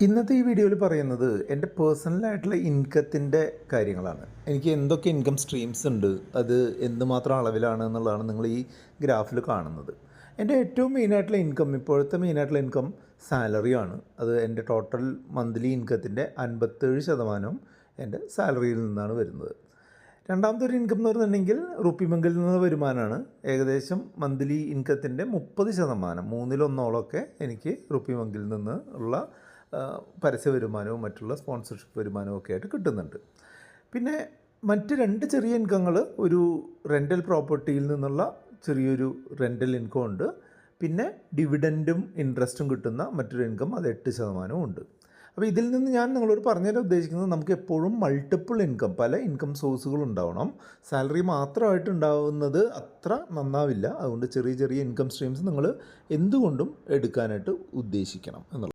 ഇന്നത്തെ ഈ വീഡിയോയിൽ പറയുന്നത് എൻ്റെ പേഴ്സണലായിട്ടുള്ള ഇൻകത്തിൻ്റെ കാര്യങ്ങളാണ്. എനിക്ക് എന്തൊക്കെ ഇൻകം സ്ട്രീംസ് ഉണ്ട്, അത് എന്തുമാത്രം അളവിലാണ് എന്നുള്ളതാണ് നിങ്ങൾ ഈ ഗ്രാഫിൽ കാണുന്നത്. എൻ്റെ ഏറ്റവും മെയിനായിട്ടുള്ള ഇൻകം, ഇപ്പോഴത്തെ മെയിനായിട്ടുള്ള ഇൻകം സാലറിയാണ്. അത് എൻ്റെ ടോട്ടൽ മന്ത്ലി ഇൻകത്തിൻ്റെ 57% എൻ്റെ സാലറിയിൽ നിന്നാണ് വരുന്നത്. രണ്ടാമത്തെ ഒരു ഇൻകം എന്ന് പറഞ്ഞിട്ടുണ്ടെങ്കിൽ റുപ്പി ബാങ്കിൽ നിന്ന് വരുമാനമാണ്. ഏകദേശം മന്ത്ലി ഇൻകത്തിൻ്റെ 30%, മൂന്നിലൊന്നോളമൊക്കെ എനിക്ക് റുപ്പി ബാങ്കിൽ നിന്ന് ഉള്ള പരസ്യ വരുമാനവും മറ്റുള്ള സ്പോൺസർഷിപ്പ് വരുമാനവും ഒക്കെ ആയിട്ട് കിട്ടുന്നുണ്ട്. പിന്നെ മറ്റ് രണ്ട് ചെറിയ ഇൻകങ്ങൾ, ഒരു റെൻ്റൽ പ്രോപ്പർട്ടിയിൽ നിന്നുള്ള ചെറിയൊരു റെൻ്റൽ ഇൻകം ഉണ്ട്. പിന്നെ ഡിവിഡൻറ്റും ഇൻട്രസ്റ്റും കിട്ടുന്ന മറ്റൊരു ഇൻകം, അത് 8% ഉണ്ട്. അപ്പോൾ ഇതിൽ നിന്ന് ഞാൻ നിങ്ങളോട് പറഞ്ഞുതരാൻ ഉദ്ദേശിക്കുന്നത്, നമുക്ക് എപ്പോഴും മൾട്ടിപ്പിൾ ഇൻകം, പല ഇൻകം സോഴ്സുകൾ ഉണ്ടാവണം. സാലറി മാത്രമായിട്ട് ഉണ്ടാവുന്നത് അത്ര നന്നാവില്ല. അതുകൊണ്ട് ചെറിയ ചെറിയ ഇൻകം സ്ട്രീംസ് നിങ്ങൾ എന്തുകൊണ്ടും എടുക്കാനായിട്ട് ഉദ്ദേശിക്കണം എന്നുള്ളത്.